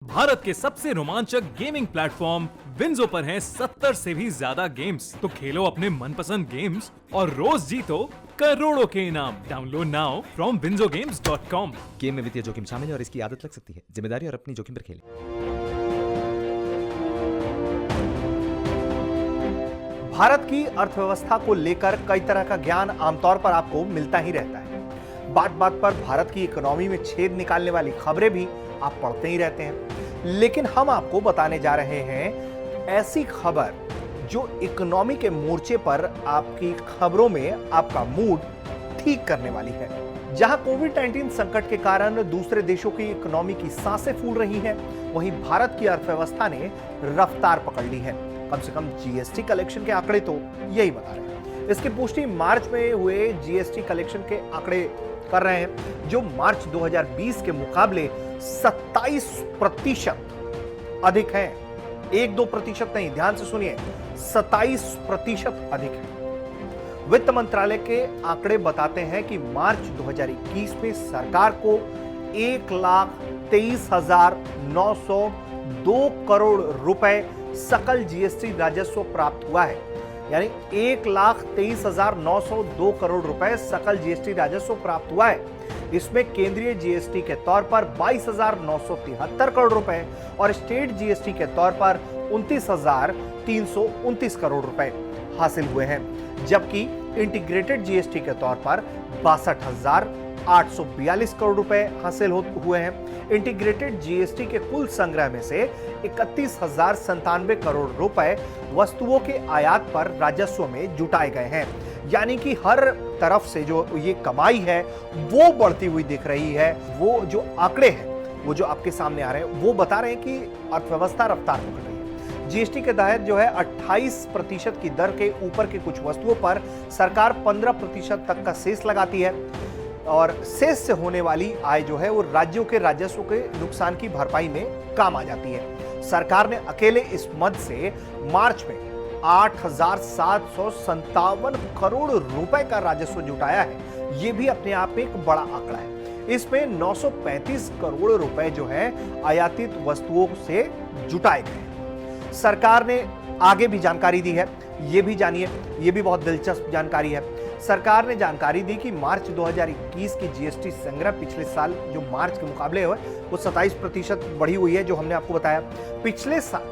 भारत के सबसे रोमांचक गेमिंग प्लेटफॉर्म विंजो पर हैं 70 से भी ज्यादा गेम्स। तो खेलो अपने मनपसंद गेम्स और रोज जीतो करोड़ों के इनाम। Download now from winzogames.com। Game में वित्तीय जोखिम शामिल है और इसकी आदत लग सकती है। जिम्मेदारी और अपनी जोखिम पर खेलें। भारत की अर्थव्यवस्था को लेकर कई तरह का ज्ञान आमतौर पर आपको मिलता ही रहता है। बात बात पर भारत की इकोनॉमी में छेद निकालने वाली खबरें भी आप पढ़ते ही रहते हैं। लेकिन हम आपको बताने जा रहे हैं ऐसी खबर जो इकोनॉमी के मोर्चे पर आपकी खबरों में आपका मूड ठीक करने वाली है। जहां कोविड-19 संकट के कारण दूसरे देशों की इकोनॉमी की सांसें फूल रही हैं, वहीं भारत की अर्थव्यवस्था ने रफ्तार पकड़ ली है। कम से कम जीएसटी कलेक्शन के आंकड़े तो यही बता रहे हैं। इसकी पुष्टि मार्च में हुए जीएसटी कलेक्शन के आंकड़े कर रहे हैं, जो मार्च 2020 के मुकाबले 27% अधिक है। 1-2% नहीं, ध्यान से सुनिए, 27% अधिक है। वित्त मंत्रालय के आंकड़े बताते हैं कि मार्च 2021 में सरकार को 1,23,902 करोड़ रुपए सकल जीएसटी राजस्व प्राप्त हुआ है। यानी 1,23,902 करोड़ रुपए सकल जीएसटी राजस्व प्राप्त हुआ है। इसमें केंद्रीय जीएसटी के तौर पर 22,973 करोड़ रुपए और स्टेट जीएसटी के तौर पर 29,329 करोड़ रुपए हासिल हुए हैं, जबकि इंटीग्रेटेड जीएसटी के तौर पर 62,842 करोड़ रुपए हासिल हुए हैं। इंटीग्रेटेड जीएसटी के कुल संग्रह में से 31,097 करोड़ रुपए वस्तुओं के आयात पर राजस्व में जुटाए गए हैं। यानी कि हर तरफ से जो ये कमाई है वो बढ़ती हुई दिख रही है। वो जो आंकड़े हैं, वो जो आपके सामने आ रहे हैं, वो बता रहे हैं कि अर्थव्यवस्था रफ्तार पकड़ रही है। जीएसटी के तहत जो है 28% की दर के ऊपर की कुछ वस्तुओं पर सरकार 15% तक का सेस लगाती है और सेस से होने वाली आय जो है वो राज्यों के राजस्व के नुकसान की भरपाई में काम आ जाती है। सरकार ने अकेले इस मद से मार्च में 8,757 करोड़ रुपए का राजस्व जुटाया है। यह भी अपने आप में एक बड़ा आंकड़ा है। इसमें 935 करोड़ रुपए जो है आयातित वस्तुओं से जुटाए गए। सरकार ने आगे भी जानकारी दी है, ये भी जानिए, ये भी बहुत दिलचस्प जानकारी है। सरकार ने जानकारी दी कि मार्च 2021 की जीएसटी संग्रह पिछले साल जो मार्च के मुकाबले है वो 27% बढ़ी हुई है, जो हमने आपको बताया। पिछले साल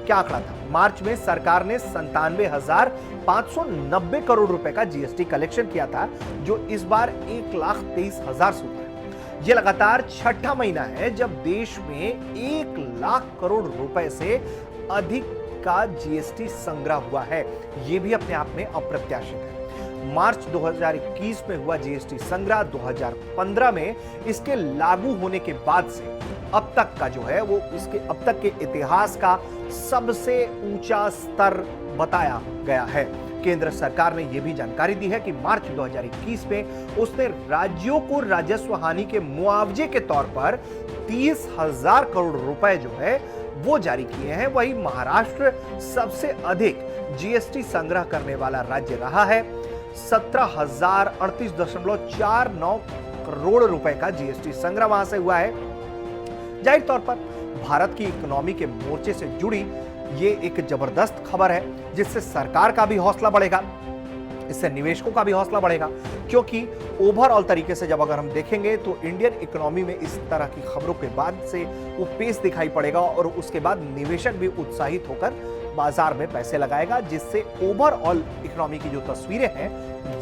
क्या आंकड़ा था? मार्च में सरकार ने 97,590 करोड़ रुपए का जीएसटी कलेक्शन किया था, जो इस बार 1,23,000 से ऊपर है। यह लगातार छठा महीना है जब देश में 1 लाख करोड़ रुपए से अधिक का जीएसटी संग्रह हुआ है। यह भी अपने आप में अप्रत्याशित है। मार्च 2021 में हुआ जीएसटी संग्रह 2015 में इसके लागू होने के बाद से अब तक का जो है वो इसके अब तक के इतिहास का सबसे ऊंचा स्तर बताया गया है। केंद्र सरकार ने यह भी जानकारी दी है कि मार्च 2021 में उसने राज्यों को राजस्व हानि के मुआवजे के तौर पर 30,000 करोड़ रुपए जो है वो जारी किए हैं। वहीं महाराष्ट्र सबसे अधिक जीएसटी संग्रह करने वाला राज्य रहा है। 17,038.49 करोड़ रुपए का जीएसटी संग्रह वहां से हुआ है। जाहिर तौर पर भारत की इकोनॉमी के मोर्चे से जुड़ी ये एक जबरदस्त खबर है, जिससे सरकार का भी हौसला बढ़ेगा, इससे निवेशकों का भी हौसला बढ़ेगा। क्योंकि ओवरऑल तरीके से जब अगर हम देखेंगे तो इंडियन इकोनॉमी में इस तरह की खबरों के बाद से वो पेस दिखाई पड़ेगा और उसके बाद निवेशक भी उत्साहित होकर बाजार में पैसे लगाएगा, जिससे ओवरऑल इकोनॉमी की जो तस्वीरें हैं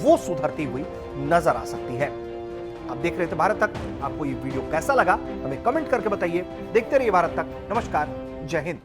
वो सुधरती हुई नजर आ सकती है। आप देख रहे थे भारत तक। आपको ये वीडियो कैसा लगा हमें कमेंट करके बताइए। देखते रहिए भारत तक। नमस्कार, जय हिंद।